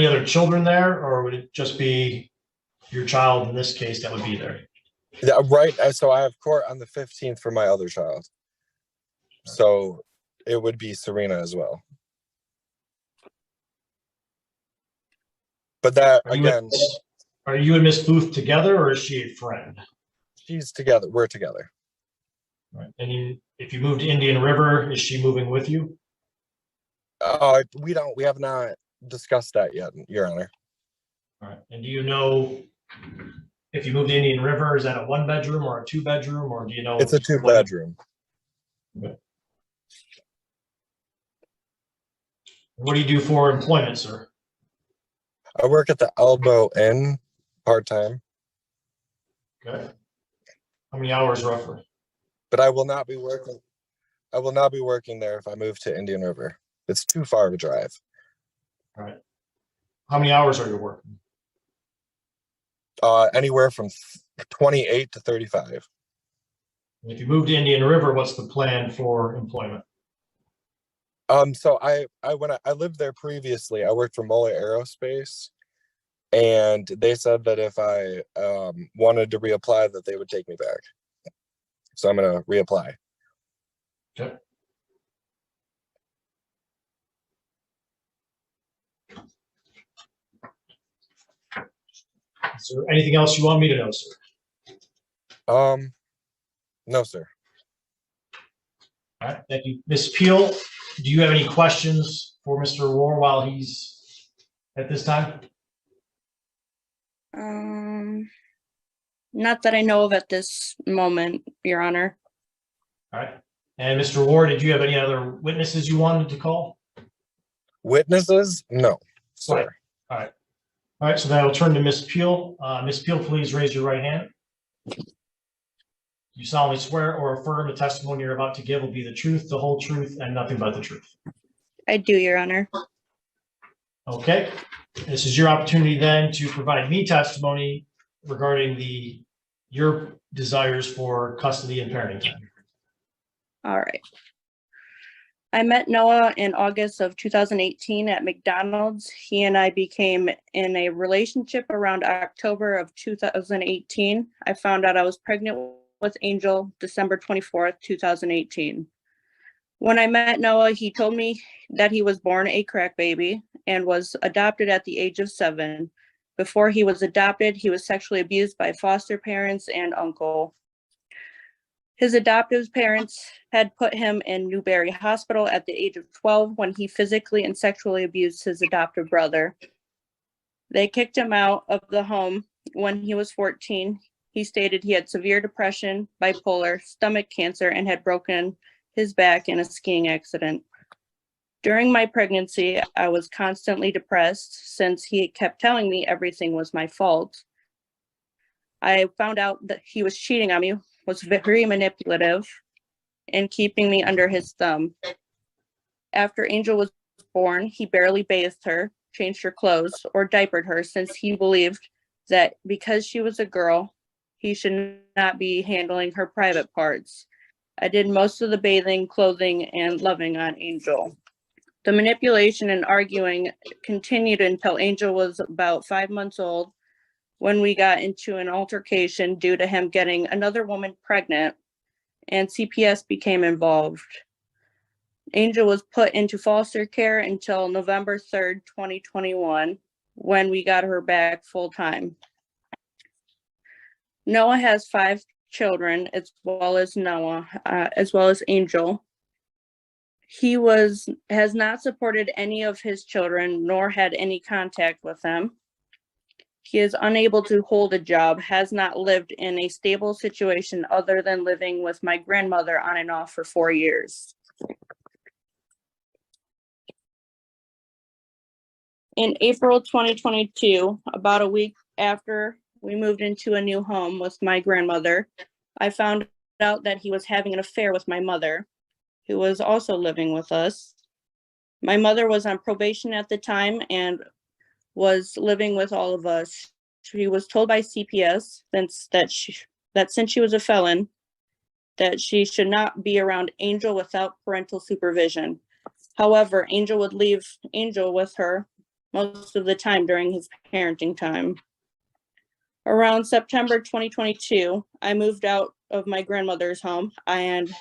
any other children there, or would it just be your child in this case that would be there? Yeah, right. So I have court on the 15th for my other child. So it would be Serena as well. But that again, are you and Miss Booth together, or is she a friend? She's together. We're together. Right. And if you move to Indian River, is she moving with you? We have not discussed that yet, Your Honor. All right. And do you know if you move to Indian River, is that a 1-bedroom or a 2-bedroom, or do you know? It's a 2-bedroom. Okay. What do you do for employment, sir? I work at the Elbow Inn part-time. Okay. How many hours roughly? But I will not be working. I will not be working there if I move to Indian River. It's too far of a drive. All right. How many hours are you working? Anywhere from 28 to 35. If you move to Indian River, what's the plan for employment? So when I lived there previously, I worked for Muller Aerospace, and they said that if I wanted to reapply, that they would take me back. So I'm gonna reapply. Okay. Is there anything else you want me to know, sir? No, sir. All right, thank you. Ms. Peel, do you have any questions for Mr. War while he's at this time? Not that I know of at this moment, Your Honor. All right. And Mr. War, did you have any other witnesses you wanted to call? Witnesses? No, sir. Right. All right. All right, so then I'll turn to Ms. Peel. Ms. Peel, please raise your right hand. You solemnly swear or affirm the testimony you're about to give will be the truth, the whole truth, and nothing but the truth. I do, Your Honor. Okay. This is your opportunity then to provide me testimony regarding your desires for custody and parenting time. All right. I met Noah in August of 2018 at McDonald's. He and I became in a relationship around October of 2018. I found out I was pregnant with Angel December 24th, 2018. When I met Noah, he told me that he was born a crack baby and was adopted at the age of 7. Before he was adopted, he was sexually abused by foster parents and uncle. His adoptive parents had put him in Newberry Hospital at the age of 12 when he physically and sexually abused his adoptive brother. They kicked him out of the home when he was 14. He stated he had severe depression, bipolar, stomach cancer, and had broken his back in a skiing accident. During my pregnancy, I was constantly depressed since he kept telling me everything was my fault. I found out that he was cheating on me, was very manipulative, and keeping me under his thumb. After Angel was born, he barely bathed her, changed her clothes, or diapered her since he believed that because she was a girl, he should not be handling her private parts. I did most of the bathing, clothing, and loving on Angel. The manipulation and arguing continued until Angel was about 5 months old, when we got into an altercation due to him getting another woman pregnant, and CPS became involved. Angel was put into foster care until November 3rd, 2021, when we got her back full time. Noah has 5 children, as well as Angel. He has not supported any of his children, nor had any contact with them. He is unable to hold a job, has not lived in a stable situation other than living with my grandmother on and off for 4 years. In April 2022, about a week after we moved into a new home with my grandmother, I found out that he was having an affair with my mother, who was also living with us. My mother was on probation at the time and was living with all of us. She was told by CPS that since she was a felon, that she should not be around Angel without parental supervision. However, Angel would leave Angel with her most of the time during his parenting time. Around September 2022, I moved out of my grandmother's home and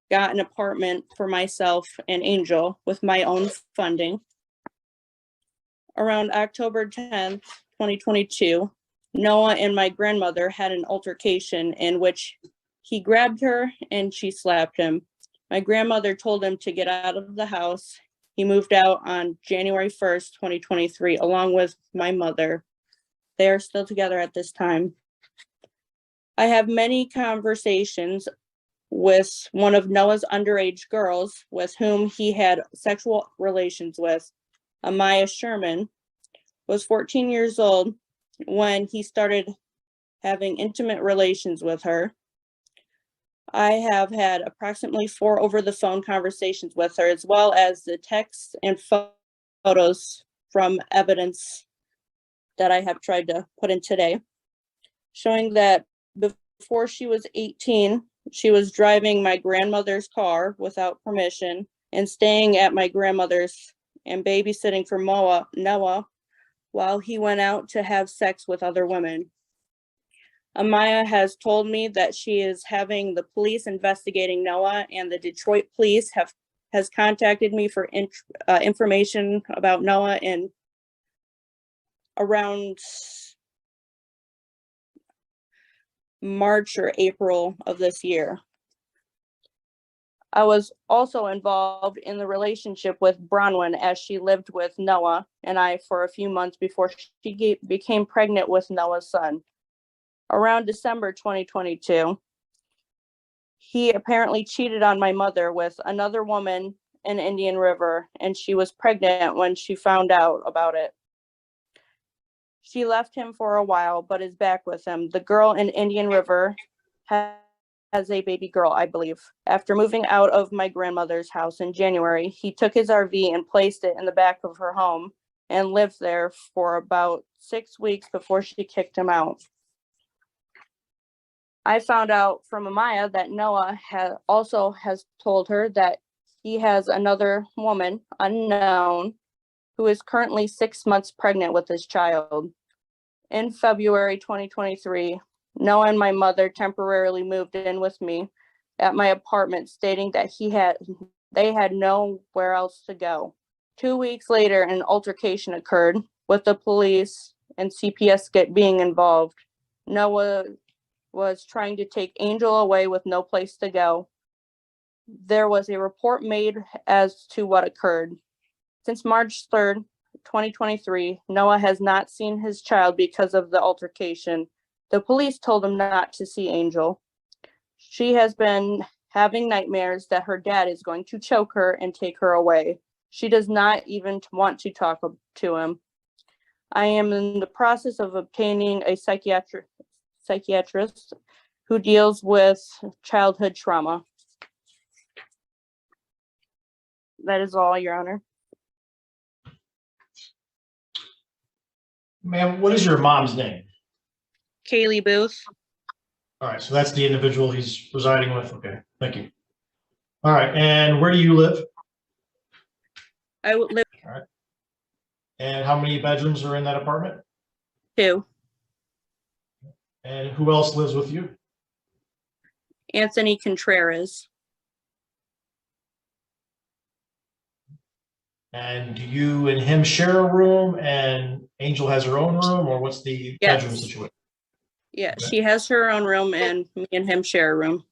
got an apartment for myself and Angel with my own funding. Around October 10th, 2022, Noah and my grandmother had an altercation in which he grabbed her and she slapped him. My grandmother told him to get out of the house. He moved out on January 1st, 2023, along with my mother. They are still together at this time. I have many conversations with one of Noah's underage girls with whom he had sexual relations with. Amaya Sherman was 14 years old when he started having intimate relations with her. I have had approximately 4 over-the-phone conversations with her, as well as the texts and photos from evidence that I have tried to put in today, showing that before she was 18, she was driving my grandmother's car without permission and staying at my grandmother's and babysitting for Noah while he went out to have sex with other women. Amaya has told me that she is having the police investigating Noah, and the Detroit police has contacted me for information about Noah in around March or April of this year. I was also involved in the relationship with Bronwyn as she lived with Noah and I for a few months before she became pregnant with Noah's son. Around December 2022, he apparently cheated on my mother with another woman in Indian River, and she was pregnant when she found out about it. She left him for a while, but is back with him. The girl in Indian River has a baby girl, I believe. After moving out of my grandmother's house in January, he took his RV and placed it in the back of her home and lived there for about 6 weeks before she kicked him out. I found out from Amaya that Noah has told her that he has another woman, unknown, who is currently 6 months pregnant with his child. In February 2023, Noah and my mother temporarily moved in with me at my apartment, stating that they had nowhere else to go. 2 weeks later, an altercation occurred with the police and CPS being involved. Noah was trying to take Angel away with no place to go. There was a report made as to what occurred. Since March 3rd, 2023, Noah has not seen his child because of the altercation. The police told him not to see Angel. She has been having nightmares that her dad is going to choke her and take her away. She does not even want to talk to him. I am in the process of obtaining a psychiatrist who deals with childhood trauma. That is all, Your Honor. Ma'am, what is your mom's name? Kaylee Booth. All right, so that's the individual he's residing with. Okay, thank you. All right, and where do you live? I would live All right. And how many bedrooms are in that apartment? 2. And who else lives with you? Anthony Contreras. And do you and him share a room and Angel has her own room, or what's the bedroom Yes. situation? Yeah, Okay. she has her own room and me and him share a room.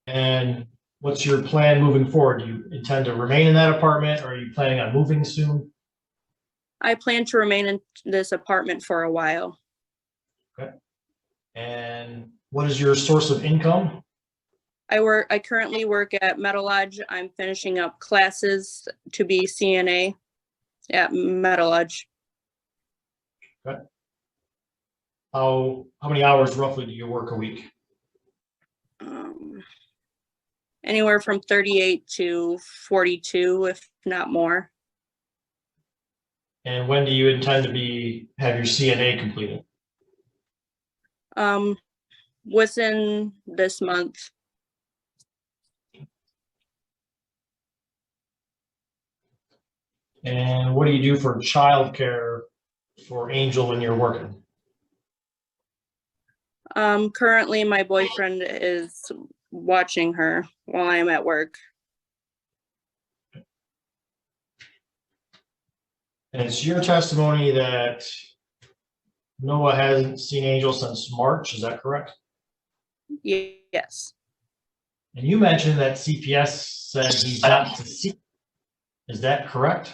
And what's your plan moving forward? Do you intend to remain in that apartment, or are you planning on moving soon? I plan to remain in this apartment for a while. Okay. And what is your source of income? I currently work at Metalodge. I'm finishing up classes to be CNA at Metalodge. Okay. How many hours roughly do you work a week? Anywhere from 38 to 42, if not more. And when do you intend to have your CNA completed? Within this month. And what do you do for childcare for Angel when you're working? Currently my boyfriend is watching her while I'm at work. And it's your testimony that Noah hasn't seen Angel since March, is that correct? Yes, And you mentioned that CPS said he's not to see. Is that correct?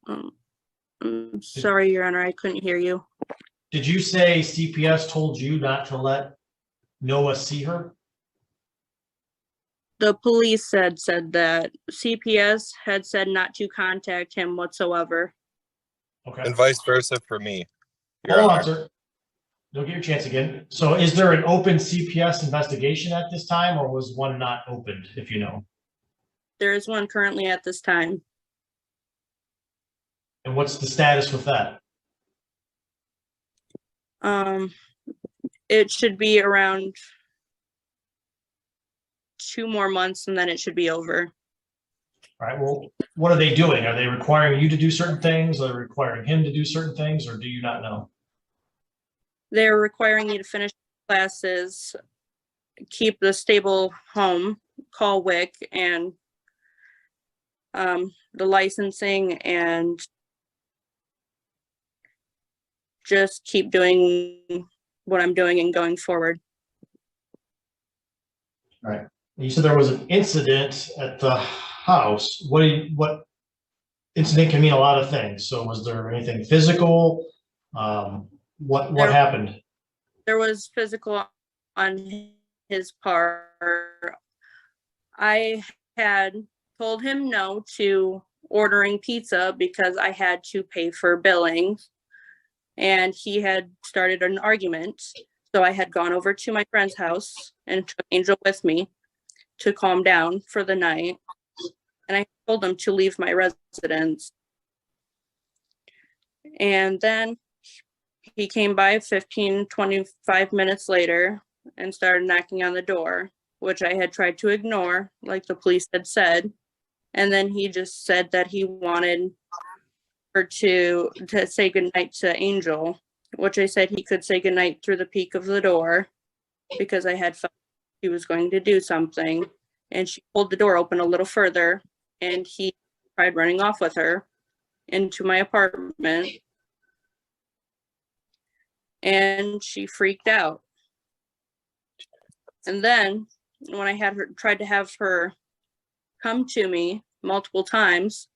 I'm sorry, Your Honor, I couldn't hear you. Did you say CPS told you not to let Noah see her? The police said that CPS had said not to contact him whatsoever. Okay. And vice versa for me. Your Hold on, Honor. sir. You'll get your chance again. So is there an open CPS investigation at this time, or was one not opened, if you know? There is one currently at this time. And what's the status with that? It should be around 2 more months and then it should be over. All right, well, what are they doing? Are they requiring you to do certain things? Are they requiring him to do certain things, or do you not know? They're requiring you to finish classes, keep the stable home, call WIC, and the licensing, and just keep doing what I'm doing and going forward. All right. You said there was an incident at the house. What incident can mean a lot of things. So was there anything physical? What There- happened? There was physical on his part. I had told him no to ordering pizza because I had to pay for billing. And he had started an argument. So I had gone over to my friend's house and took Angel with me to calm down for the night. And I told him to leave my residence. And then he came by 15, 25 minutes later and started knocking on the door, which I had tried to ignore, like the police had said. And then he just said that he wanted her to say goodnight to Angel, which I said he could say goodnight through the peak of the door because I had felt he was going to do something. And she pulled the door open a little further and he tried running off with her into my apartment. And she freaked out. And then when I had her tried to have her come to me multiple times,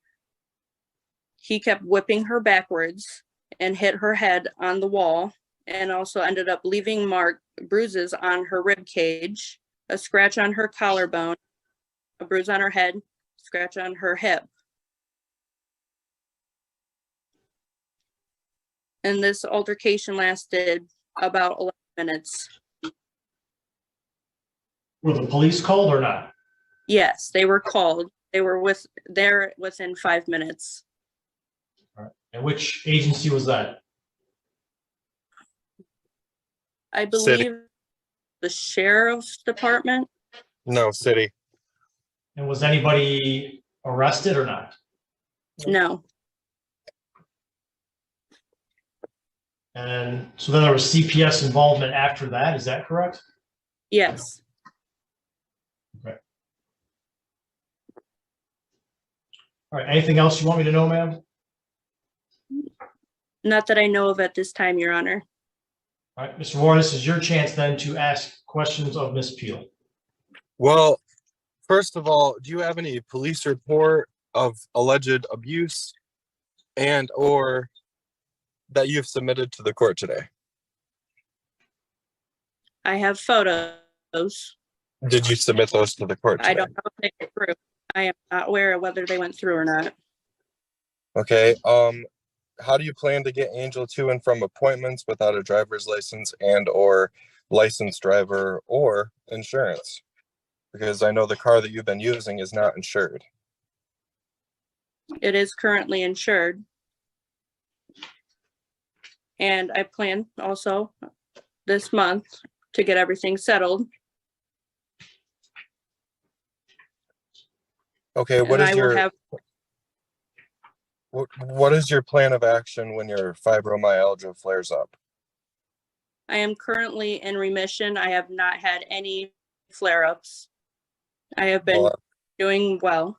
he kept whipping her backwards and hit her head on the wall, and also ended up leaving bruises on her rib cage, a scratch on her collarbone, a bruise on her head, scratch on her hip. And this altercation lasted about 11 minutes. Were the police called or not? Yes, they were called. They were there within 5 minutes. All right. And which agency was that? I City. believe the sheriff's department. No, city. And was anybody arrested or not? No, And so then there was CPS involvement after that, is that correct? yes. All right, anything else you want me to know, ma'am? Not that I know of at this time, Your Honor. All right, Mr. Warren, this is your chance then to ask questions of Ms. Peel. Well, first of all, do you have any police report of alleged abuse and or that you've submitted to the court today? I have photos. Did you submit those to the court today? I don't know if they went through. I am not aware of whether they went through or not. Okay, how do you plan to get Angel to and from appointments without a driver's license and or licensed driver or insurance? Because I know the car that you've been using is not insured. It is currently insured. And I plan also this month to get everything settled. Okay, And I will have, what is your plan of action when your fibromyalgia flares up? I am currently in remission. I have not had any flare-ups. I have been Well, doing well.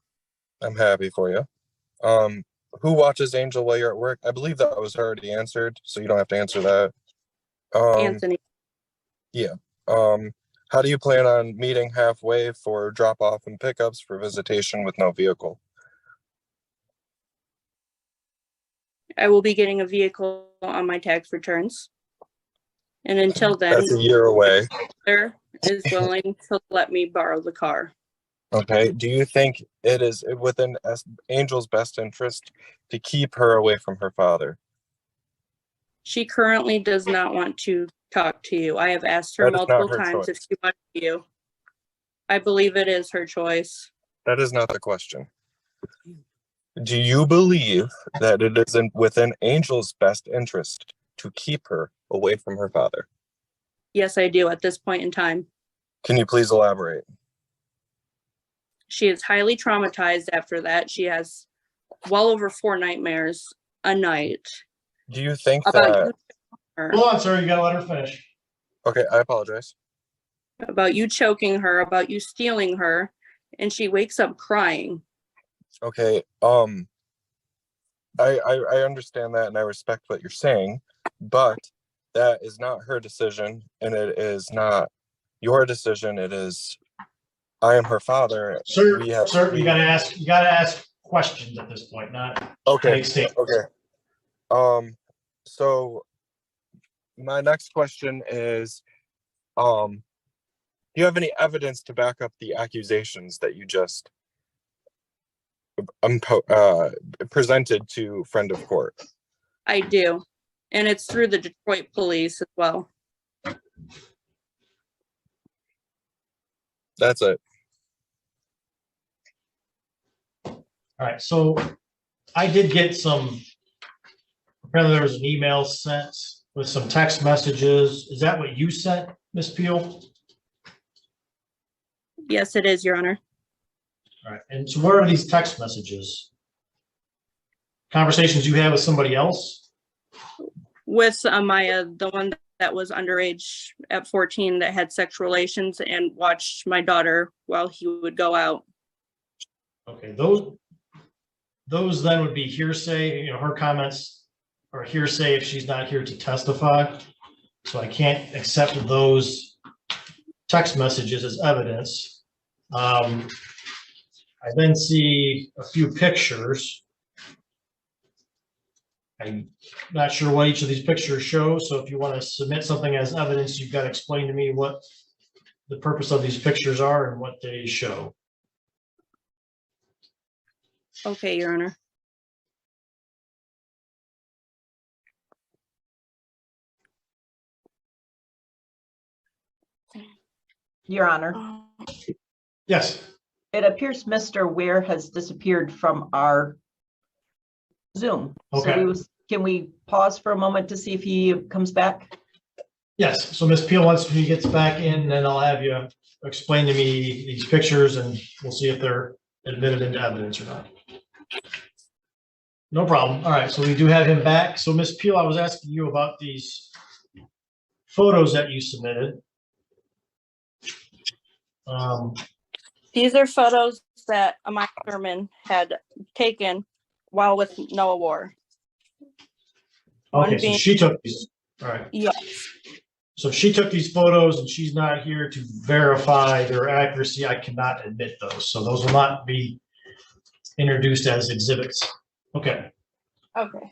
I'm happy for you. Who watches Angel while you're at work? I believe that was already answered, so you don't have to answer that. Anthony, Yeah. How do you plan on meeting halfway for drop off and pickups for visitation with no vehicle? I will be getting a vehicle on my tax returns. And until then, That's a year away. there is willing to let me borrow the car. Okay. Do you think it is within Angel's best interest to keep her away from her father? She currently does not want to talk to you. I have asked her That is not multiple her times if choice. she wants you. I believe it is her choice. That is not the question. Do you believe that it is within Angel's best interest to keep her away from her father? Yes, I do at this point in time. Can you please elaborate? She is highly traumatized after that. She has well over 4 nightmares a night Do you think about that? you, her, Hold on, sir, you gotta let her finish. Okay, I apologize. about you choking her, about you stealing her, and she wakes up crying. Okay, I understand that and I respect what you're saying, but that is not her decision and it is not your decision. It is, I am her father. Sir, We have, sir, you gotta ask questions at this point, not okay, make statements. okay. So my next question is, do you have any evidence to back up the accusations that you just presented to friend of court? I do. And it's through the Detroit police as well. That's it. All right, so I did get apparently there was an email sent with some text messages. Is that what you sent, Ms. Peel? Yes, it is, Your Honor. All right, and so what are these text messages? Conversations you had with somebody else? With Amaya, the one that was underage at 14 that had sexual relations and watched my daughter while he would go out. Okay, those then would be hearsay, her comments are hearsay if she's not here to testify. So I can't accept those text messages as evidence. I then see a few pictures. I'm not sure what each of these pictures show, so if you want to submit something as evidence, you've got to explain to me what the purpose of these pictures are and what they show. Okay, Your Honor. Your Honor, Yes, it appears Mr. Ware has disappeared from our Zoom. Okay. So can we pause for a moment to see if he comes back? yes. So Ms. Peel, once he gets back in, then I'll have you explain to me these pictures and we'll see if they're admitted into evidence or not. No problem. All right, so we do have him back. So Ms. Peel, I was asking you about these photos that you submitted. These are photos that Amaya Sherman had taken while with Noah War. Okay, so she took these. All right. Yes. So if she took these photos and she's not here to verify their accuracy, I cannot admit those. So those will not be introduced as exhibits. Okay. Okay.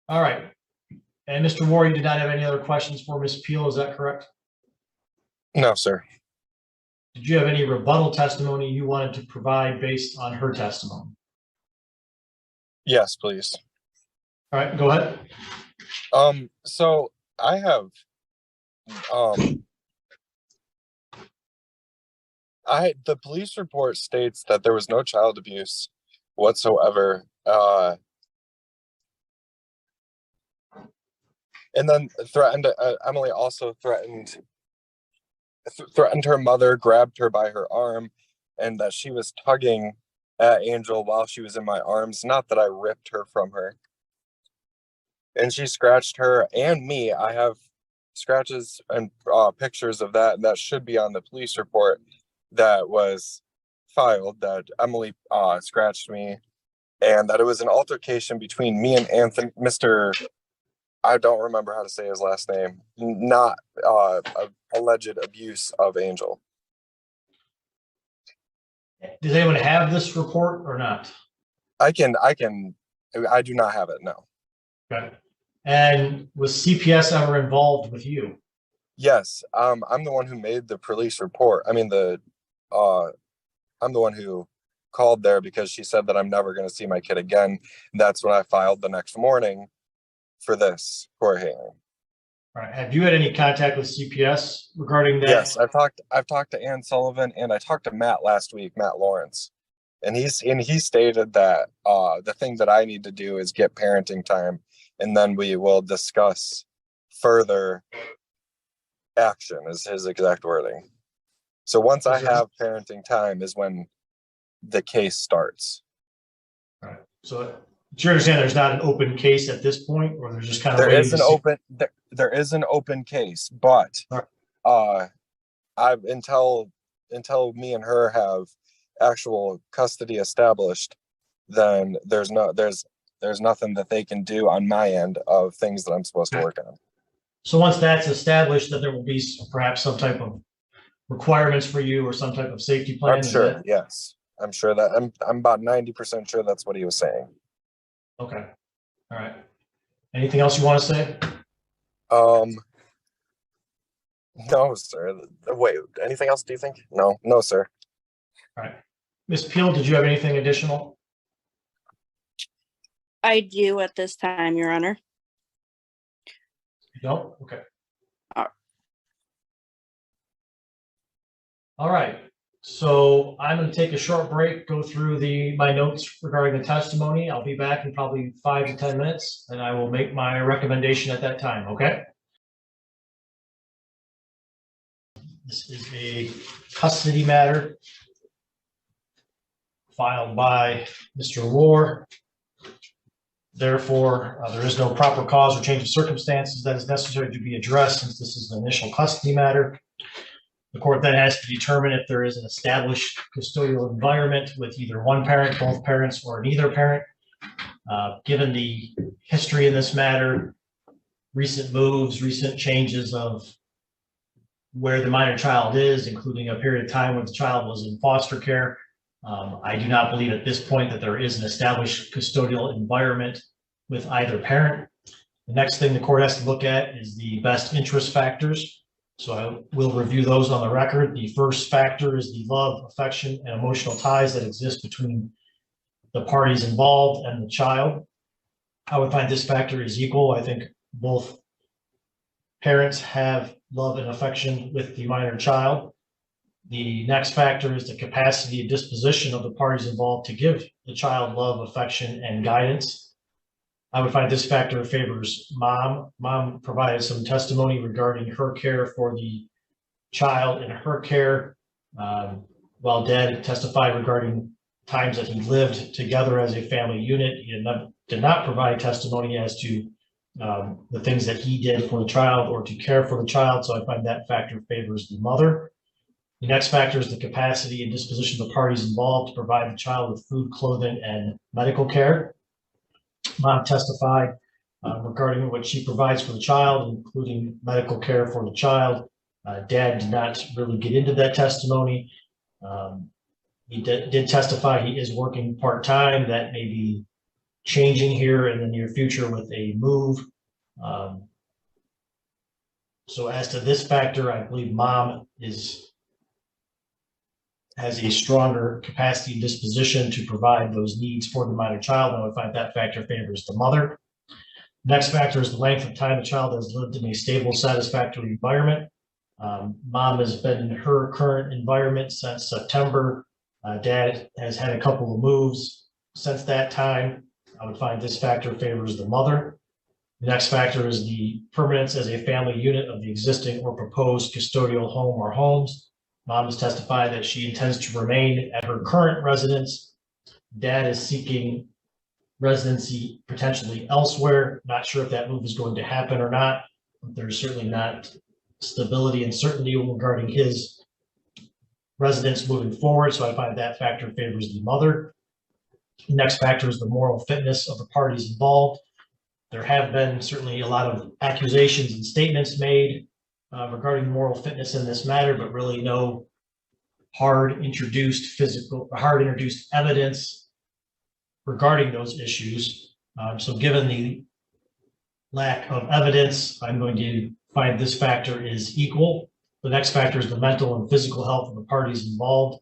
All right. And Mr. Ward, you did not have any other questions for Ms. Peel, is that correct? No, sir. Did you have any rebuttal testimony you wanted to provide based on her testimony? Yes, please. All right, go ahead. So I have, the police report states that there was no child abuse whatsoever. And then Emily also threatened her mother, grabbed her by her arm, and that she was tugging at Angel while she was in my arms. Not that I ripped her from her. And she scratched her and me. I have scratches and pictures of that, and that should be on the police report that was filed, that Emily scratched me, and that it was an altercation between me and Anthony, Mr. I don't remember how to say his last name, not alleged abuse of Angel. Does anyone have this report or not? I do not have it, no. Okay. And was CPS ever involved with you? Yes, I'm the one who made the police report. I mean, I'm the one who called there because she said that I'm never going to see my kid again. That's when I filed the next morning for this court hearing. All right. Have you had any contact with CPS regarding that? Yes, I've talked to Ann Sullivan, and I talked to Matt last week, Matt Lawrence, and he stated that the thing that I need to do is get parenting time, and then we will discuss further action, is his exact wording. So once I have parenting time is when the case starts. All right. So do you understand there's not an open case at this point, or there's just kind of There waiting is to an see- open there is an open case, but until me and her have actual custody established, then there's nothing that they can do on my end of things that I'm supposed to work on. So once that's established, that there will be perhaps some type of requirements for you or some type of safety plan? I'm sure, yes. I'm sure that I'm about 90% sure that's what he was saying. Okay. All right. Anything else you want to say? No, sir. Wait, anything else, do you think? No, sir. All right. Ms. Peel, did you have anything additional? I do at this time, Your Honor. No? Okay. All right. All right. So I'm going to take a short break, go through my notes regarding the testimony. I'll be back in probably 5 to 10 minutes, and I will make my recommendation at that time, okay? This is a custody matter filed by Mr. Rohr. Therefore, there is no proper cause or change of circumstances that is necessary to be addressed since this is an initial custody matter. The court then has to determine if there is an established custodial environment with either one parent, both parents, or neither parent. Given the history in this matter, recent moves, recent changes of where the minor child is, including a period of time when the child was in foster care, I do not believe at this point that there is an established custodial environment with either parent. The next thing the court has to look at is the best interest factors. So I will review those on the record. The first factor is the love, affection, and emotional ties that exist between the parties involved and the child. I would find this factor is equal. I think both parents have love and affection with the minor child. The next factor is the capacity and disposition of the parties involved to give the child love, affection, and guidance. I would find this factor favors mom. Mom provided some testimony regarding her care for the child and her care, while dad testified regarding times that he lived together as a family unit. He did not provide testimony as to the things that he did for the child or to care for the child, so I find that factor favors the mother. The next factor is the capacity and disposition of the parties involved to provide the child with food, clothing, and medical care. Mom testified regarding what she provides for the child, including medical care for the child. Dad did not really get into that testimony. He did testify he is working part-time. That may be changing here in the near future with a move. So as to this factor, I believe mom has a stronger capacity and disposition to provide those needs for the minor child. I would find that factor favors the mother. Next factor is the length of time the child has lived in a stable, satisfactory environment. Mom has been in her current environment since September. Dad has had a couple of moves since that time. I would find this factor favors the mother. The next factor is the permanence as a family unit of the existing or proposed custodial home or homes. Mom has testified that she intends to remain at her current residence. Dad is seeking residency potentially elsewhere. Not sure if that move is going to happen or not. There's certainly not stability and certainty regarding his residence moving forward, so I find that factor favors the mother. The next factor is the moral fitness of the parties involved. There have been certainly a lot of accusations and statements made regarding moral fitness in this matter, but really no hard introduced evidence regarding those issues. So given the lack of evidence, I'm going to find this factor is equal. The next factor is the mental and physical health of the parties involved.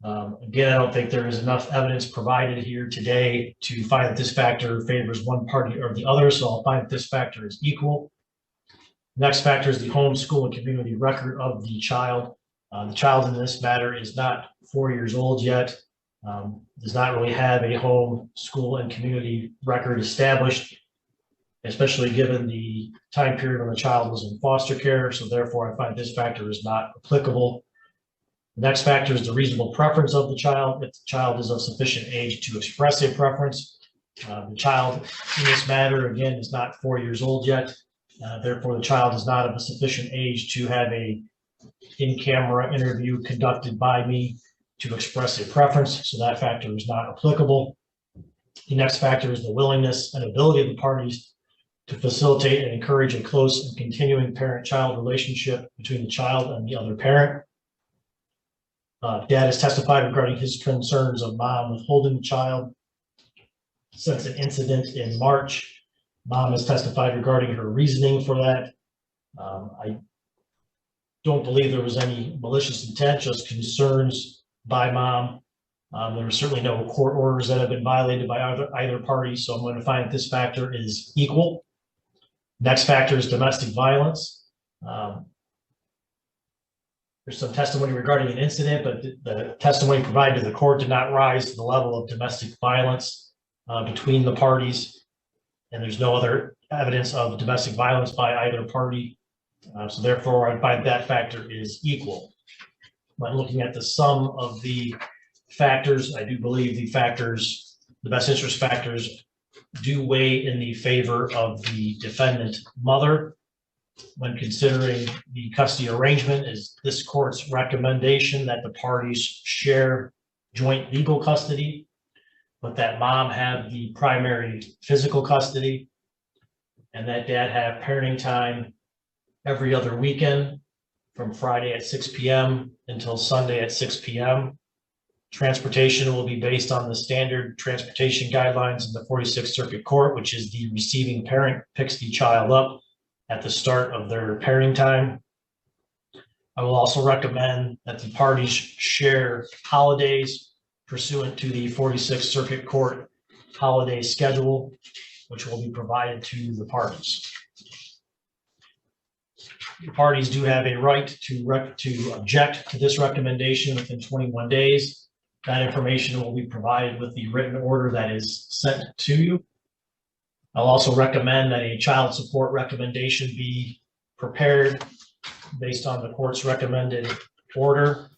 Again, I don't think there is enough evidence provided here today to find that this factor favors one party or the other, so I'll find that this factor is equal. Next factor is the home, school, and community record of the child. The child in this matter is not 4 years old yet, does not really have a home, school, and community record established, especially given the time period when the child was in foster care, so therefore I find this factor is not applicable. The next factor is the reasonable preference of the child. If the child is of sufficient age to express a preference. The child in this matter, again, is not 4 years old yet. Therefore, the child is not of a sufficient age to have a in-camera interview conducted by me to express a preference, so that factor is not applicable. The next factor is the willingness and ability of the parties to facilitate and encourage a close and continuing parent-child relationship between the child and the other parent. Dad has testified regarding his concerns of mom withholding the child since an incident in March. Mom has testified regarding her reasoning for that. I don't believe there was any malicious intent, just concerns by mom. There were certainly no court orders that have been violated by either party, so I'm going to find that this factor is equal. Next factor is domestic violence. There's some testimony regarding an incident, but the testimony provided to the court did not rise to the level of domestic violence between the parties. And there's no other evidence of domestic violence by either party. So therefore, I find that factor is equal. When looking at the sum of the factors, I do believe the best interest factors do weigh in the favor of the defendant mother. When considering the custody arrangement, is this court's recommendation that the parties share joint legal custody, but that mom have the primary physical custody, and that dad have parenting time every other weekend from Friday at 6 p.m. until Sunday at 6 p.m. Transportation will be based on the standard transportation guidelines in the 46th Circuit Court, which is the receiving parent picks the child up at the start of their parenting time. I will also recommend that the parties share holidays pursuant to the 46th Circuit Court holiday schedule, which will be provided to the parties. The parties do have a right to object to this recommendation within 21 days. That information will be provided with the written order that is sent to you. I'll also recommend that a child support recommendation be prepared based on the court's recommended order.